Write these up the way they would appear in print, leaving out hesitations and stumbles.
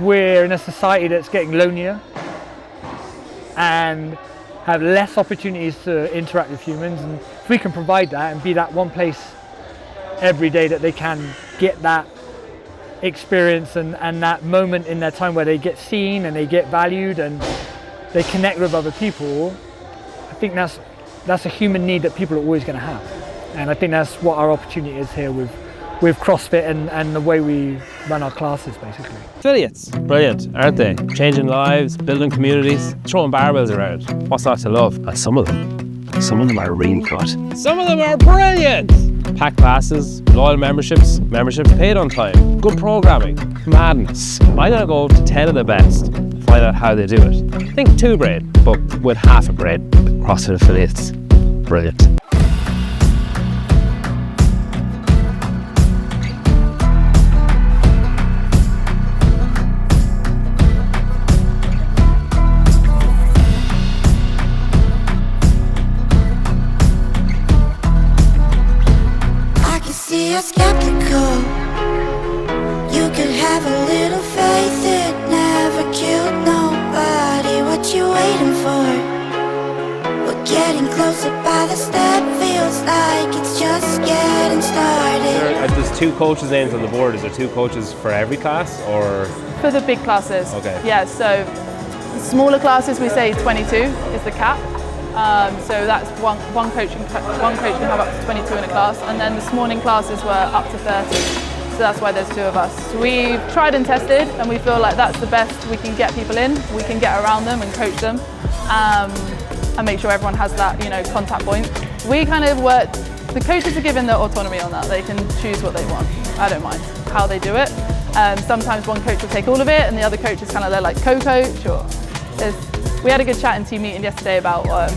we're in a society that's getting lonelier and have less opportunities to interact with humans, and if we can provide that and be that one place every day that they can get that experience and that moment in their time where they get seen and they get valued and they connect with other people, I think that's a human need that people are always going to have. And I think that's what our opportunity is here with CrossFit and the way we run our classes, basically. Affiliates, brilliant, aren't they? Changing lives, building communities, throwing barbells around. What's not to love? And some of them are really good. Some of them are brilliant! Packed classes, loyal memberships paid on time, good programming, madness. I'm gonna go to 10 of the best and find out how they do it. Think 2 grade, but with half a grade. CrossFit affiliates, brilliant. You're skeptical. You could have a little faith, it never killed nobody. What you waiting for? We're getting closer by the step, feels like it's just getting started. There's 2 coaches' names on the board. Is there 2 coaches for every class, or? For the big classes. Okay. Yeah, so smaller classes we say 22 is the cap. So that's one coach can have up to 22 in a class, and then this morning classes were up to 30. So that's why there's 2 of us. So we've tried and tested, and we feel like that's the best we can get people in. We can get around them and coach them, and make sure everyone has that, contact point. We kind of work. The coaches are given the autonomy on that. They can choose what they want. I don't mind how they do it. Sometimes one coach will take all of it, and the other coach is kind of there like co-coach. Or we had a good chat in team meeting yesterday about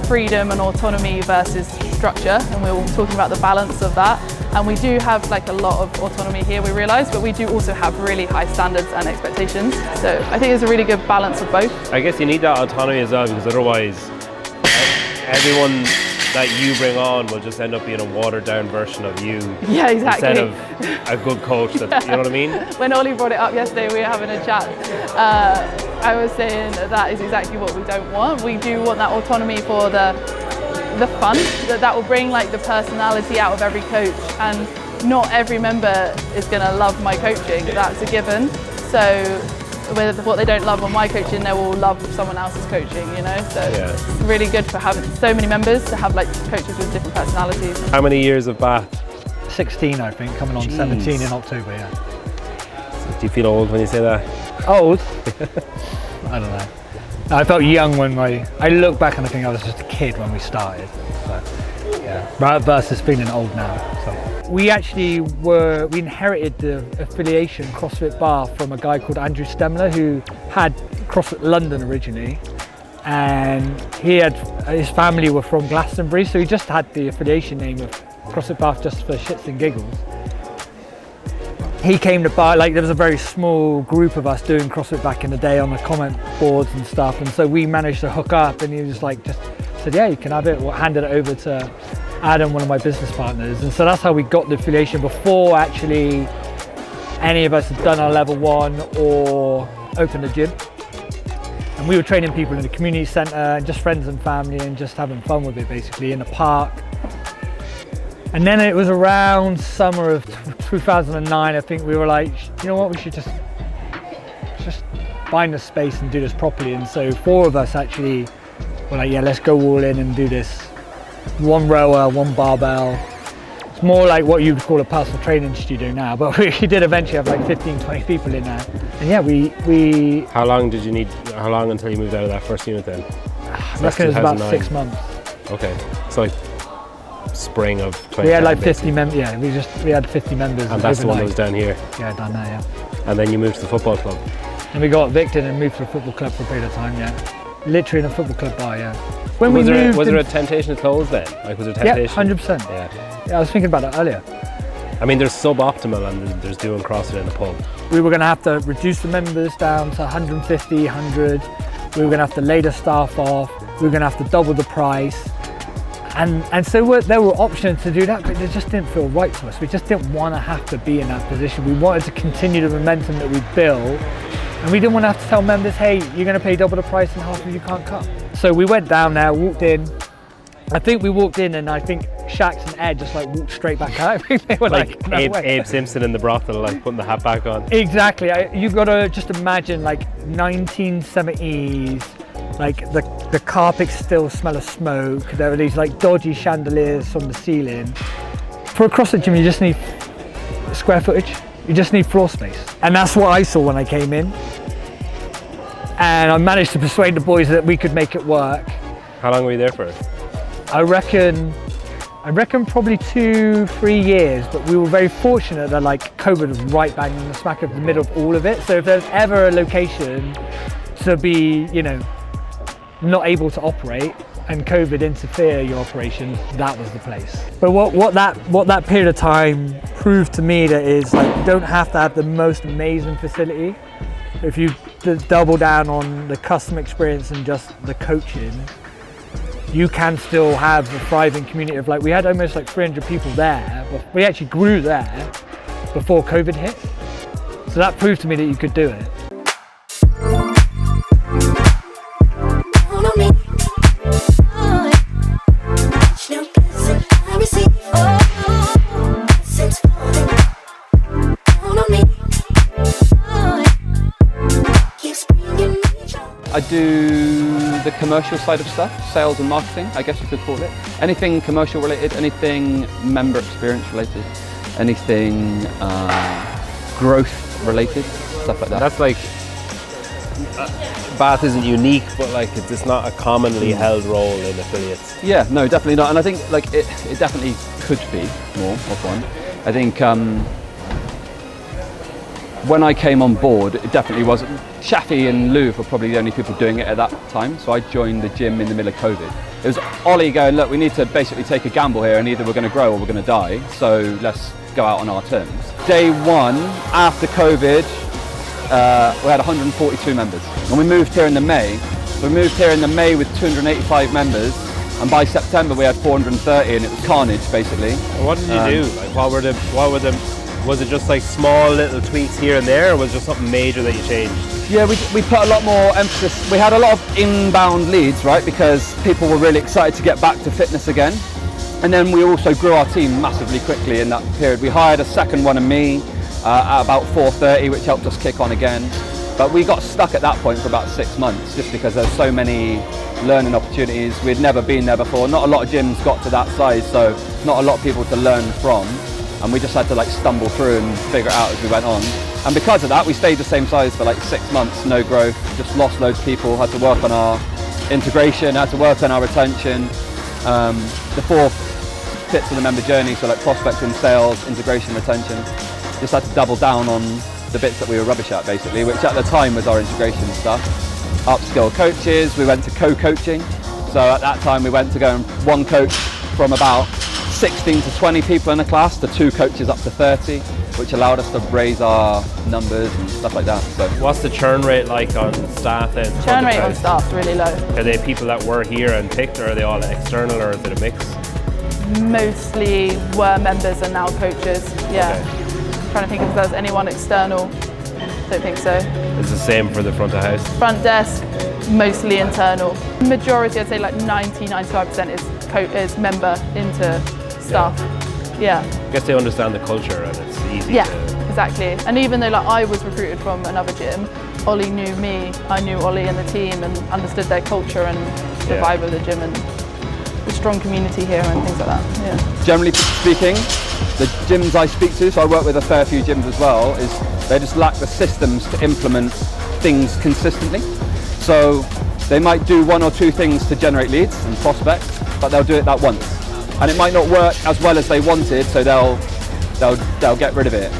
freedom and autonomy versus structure, and we were talking about the balance of that. And we do have like a lot of autonomy here, we realise, but we do also have really high standards and expectations. So I think there's a really good balance of both. I guess you need that autonomy as well, because otherwise everyone that you bring on will just end up being a watered down version of you. Yeah, exactly. Instead of a good coach, that, you know what I mean? When Ollie brought it up yesterday, we were having a chat. I was saying that is exactly what we don't want. We do want that autonomy for the fun, that will bring like the personality out of every coach, and not every member is going to love my coaching, that's a given. So with what they don't love on my coaching, they will love someone else's coaching, So yeah. It's really good for having so many members to have like coaches with different personalities. How many years of Bath? 16, I think, coming on 17 in October, yeah. So do you feel old when you say that? Old? I don't know. I felt young when I look back and I think I was just a kid when we started. But yeah, versus feeling old now. So we inherited the affiliation CrossFit Bath from a guy called Andrew Stemler, who had CrossFit London originally, and his family were from Glastonbury, so he just had the affiliation name of CrossFit Bath just for shits and giggles. He came to Bath, there was a very small group of us doing CrossFit back in the day on the comment boards and stuff, and so we managed to hook up, and he was just said, yeah, you can have it, handed it over to Adam, one of my business partners, and so that's how we got the affiliation before actually any of us had done our level 1 or opened a gym. And we were training people in the community centre and just friends and family and just having fun with it, basically, in the park. And then it was around summer of 2009, I think we were like, you know what, we should just find a space and do this properly. And so 4 of us actually were like, yeah, let's go all in and do this. 1 rower, 1 barbell. It's more like what you would call a personal training studio now, but we did eventually have like 15, 20 people in there. And yeah, we How long until you moved out of that first unit then? I reckon it was about 6 months. Okay, so like spring of 2010. We had like 50 members, yeah, we had 50 members. And that's the one that was down here? Yeah, down there, yeah. And then you moved to the football club? And we got evicted and moved to a football club for a period of time, yeah. Literally in a football club bar, yeah. When was there a temptation to close then? Like, was there temptation? Yeah, 100%. Yeah, I was thinking about that earlier. I mean, there's suboptimal and there's doing CrossFit in a pub. We were going to have to reduce the members down to 150, 100. We were going to have to lay the staff off. We were going to have to double the price. And so there were options to do that, but it just didn't feel right to us. We just didn't want to have to be in that position. We wanted to continue the momentum that we built, and we didn't want to have to tell members, hey, you're going to pay double the price and half of you can't cut. So we went down there, walked in. I think we walked in, and I think Shax and Ed just like walked straight back out. They were Like no way. Abe Simpson in the brothel, like putting the hat back on. Exactly. You've got to just imagine like 1970s, like the carpets still smell of smoke. There are these like dodgy chandeliers from the ceiling. For a CrossFit gym, you just need square footage. You just need floor space. And that's what I saw when I came in. And I managed to persuade the boys that we could make it work. How long were you there for? I reckon probably 2-3 years, but we were very fortunate that like COVID was right bang in the smack of the middle of all of it. So if there's ever a location to be, you know, not able to operate and COVID interfere your operations, that was the place. But what that period of time proved to me that is like you don't have to have the most amazing facility. If you double down on the customer experience and just the coaching, you can still have a thriving community of like, we had almost like 300 people there, but we actually grew there before COVID hit. So that proved to me that you could do it. I do the commercial side of stuff, sales and marketing, I guess you could call it. Anything commercial related, anything member experience related, anything growth related, stuff like that. That's like, Bath isn't unique, but like it's not a commonly held role in affiliates. Yeah, no, definitely not. And I think like it definitely could be more of one. I think when I came on board, it definitely wasn't. Shafi and Lou were probably the only people doing it at that time, so I joined the gym in the middle of COVID. It was Ollie going, look, we need to basically take a gamble here, and either we're going to grow or we're going to die, so let's go out on our terms. Day one, after COVID, we had 142 members, and we moved here in the May. We moved here in the May with 285 members, and by September we had 430, and it was carnage, basically. And what did you do? Like, what were the was it just like small little tweaks here and there, or was it just something major that you changed? Yeah, we put a lot more emphasis. We had a lot of inbound leads, right? Because people were really excited to get back to fitness again. And then we also grew our team massively quickly in that period. We hired a second one of me at about 4:30, which helped us kick on again. But we got stuck at that point for about 6 months, just because there's so many learning opportunities. We'd never been there before. Not a lot of gyms got to that size, so not a lot of people to learn from. And we just had to like stumble through and figure it out as we went on. And because of that, we stayed the same size for like 6 months, no growth, just lost loads of people, had to work on our integration, had to work on our retention. The 4 bits of the member journey, so like prospecting, sales, integration, retention, just had to double down on the bits that we were rubbish at basically, which at the time was our integration stuff. Upskill coaches, we went to co-coaching. So at that time we went to go and one coach from about 16 to 20 people in a class to 2 coaches up to 30, which allowed us to raise our numbers and stuff like that. So, what's the churn rate like on staff then? Churn rate on staff's really low. Are they people that were here and picked, or are they all external, or is it a mix? Mostly were members and now coaches. Yeah. Okay. Trying to think if there's anyone external. Don't think so. It's the same for the front of house? Front desk, mostly internal. Majority, I'd say like 90-95% is member into staff. Yeah. I guess they understand the culture and it's easy to... Exactly. And even though like I was recruited from another gym, Ollie knew me, I knew Ollie and the team and understood their culture and the vibe of the gym and the strong community here and things like that. Yeah. Generally speaking, the gyms I speak to, so I work with a fair few gyms as well, is they just lack the systems to implement things consistently. So they might do 1 or 2 things to generate leads and prospects, but they'll do it that once. And it might not work as well as they wanted, so they'll get rid of it.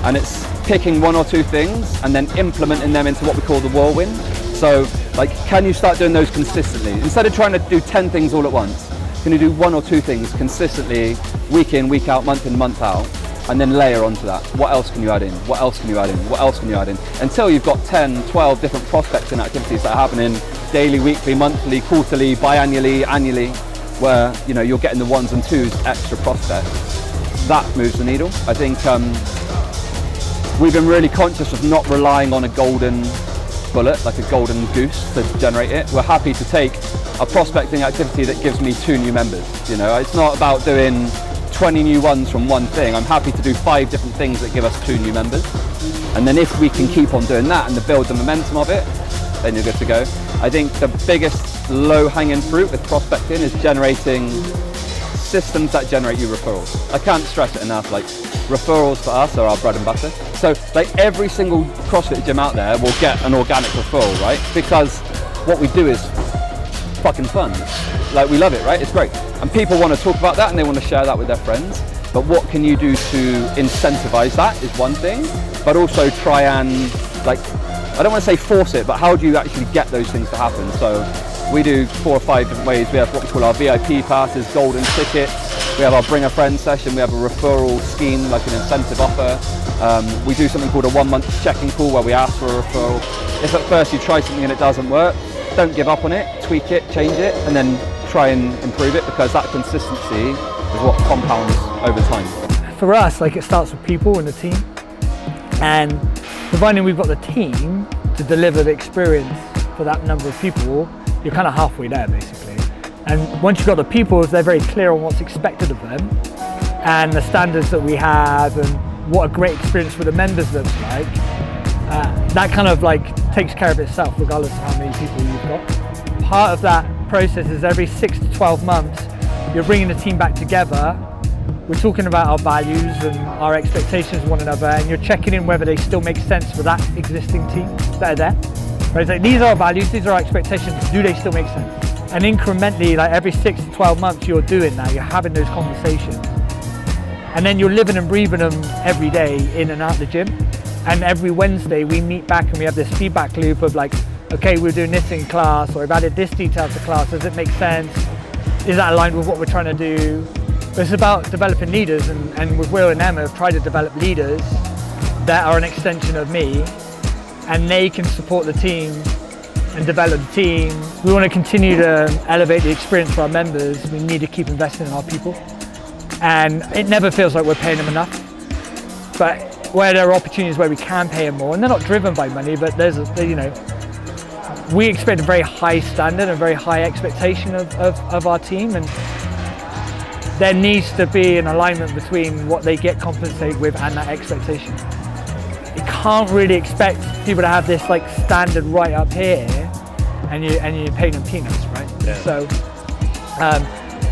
And it's picking 1 or 2 things and then implementing them into what we call the whirlwind. So, like, can you start doing those consistently? Instead of trying to do 10 things all at once, can you do 1 or 2 things consistently, week in, week out, month in, month out, and then layer onto that? What else can you add in? What else can you add in? What else can you add in? Until you've got 10, 12 different prospecting activities that are happening daily, weekly, monthly, quarterly, biannually, annually, where you're getting the 1s and 2s extra prospects, that moves the needle. I think we've been really conscious of not relying on a golden bullet, like a golden goose, to generate it. We're happy to take a prospecting activity that gives me 2 new members. It's not about doing 20 new ones from one thing. I'm happy to do 5 different things that give us 2 new members. And then if we can keep on doing that and to build the momentum of it, then you're good to go. I think the biggest low-hanging fruit with prospecting is generating systems that generate you referrals. I can't stress it enough, like referrals for us are our bread and butter. So like every single CrossFit gym out there will get an organic referral, right? Because what we do is fucking fun. Like we love it, right? It's great. And people want to talk about that and they want to share that with their friends. But what can you do to incentivize that is one thing, but also try and, like, I don't want to say force it, but how do you actually get those things to happen? So we do 4 or 5 different ways. We have what we call our VIP passes, golden tickets. We have our bring a friend session. We have a referral scheme, like an incentive offer. We do something called a 1-month checking call where we ask for a referral. If at first you try something and it doesn't work, don't give up on it, tweak it, change it, and then try and improve it, because that consistency is what compounds over time. For us, like, it starts with people and the team, and providing we've got the team to deliver the experience for that number of people, you're kind of halfway there basically. And once you've got the people, if they're very clear on what's expected of them and the standards that we have and what a great experience for the members looks like, that kind of like takes care of itself regardless of how many people you've got. Part of that process is every 6 to 12 months you're bringing the team back together. We're talking about our values and our expectations of one another, and you're checking in whether they still make sense for that existing team that are there. Right? It's like, these are our values, these are our expectations, do they still make sense? And incrementally, like every 6 to 12 months you're doing that, you're having those conversations. And then you're living and breathing them every day in and out the gym. And every Wednesday we meet back and we have this feedback loop of like, okay, we're doing this in class, or I've added this detail to class, does it make sense? Is that aligned with what we're trying to do? But it's about developing leaders, and with Will and Emma have tried to develop leaders that are an extension of me, and they can support the team and develop the team. We want to continue to elevate the experience for our members. We need to keep investing in our people. And it never feels like we're paying them enough. But where there are opportunities where we can pay them more, and they're not driven by money, but there's we expect a very high standard and very high expectation of our team, and there needs to be an alignment between what they get compensated with and that expectation. You can't really expect people to have this like standard right up here and you're paying them peanuts, right? Yeah. So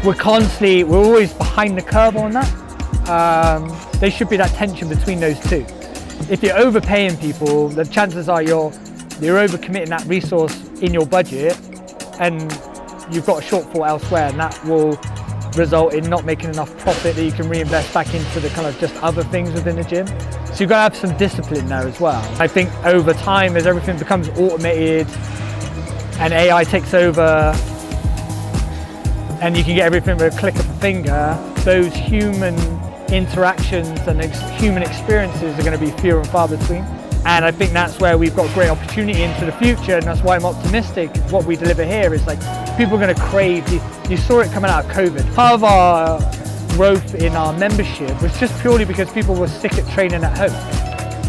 we're always behind the curve on that. There should be that tension between those two. If you're overpaying people, the chances are you're overcommitting that resource in your budget, and you've got a shortfall elsewhere, and that will result in not making enough profit that you can reinvest back into the kind of just other things within the gym. So you've got to have some discipline there as well. I think over time, as everything becomes automated and AI takes over and you can get everything with a click of a finger, those human interactions and human experiences are going to be fewer and far between. And I think that's where we've got great opportunity into the future, and that's why I'm optimistic. What we deliver here is like, people are going to crave, you saw it coming out of COVID. Part of our growth in our membership was just purely because people were sick at training at home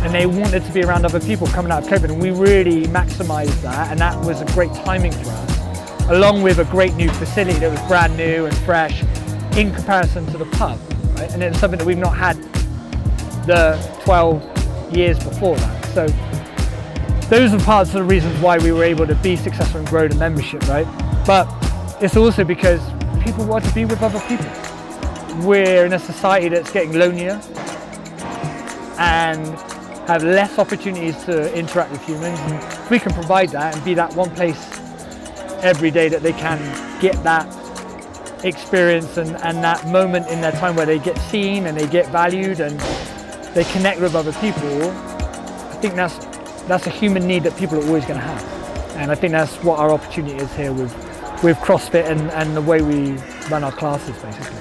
and they wanted to be around other people coming out of COVID, and we really maximized that, and that was a great timing for us, along with a great new facility that was brand new and fresh in comparison to the pub, right? And it's something that we've not had the 12 years before that. So those are parts of the reasons why we were able to be successful and grow the membership, right? But it's also because people want to be with other people. We're in a society that's getting lonelier and have less opportunities to interact with humans, and if we can provide that and be that one place every day that they can get that experience and that moment in their time where they get seen and they get valued and they connect with other people, I think that's a human need that people are always going to have. And I think that's what our opportunity is here with CrossFit and the way we run our classes, basically.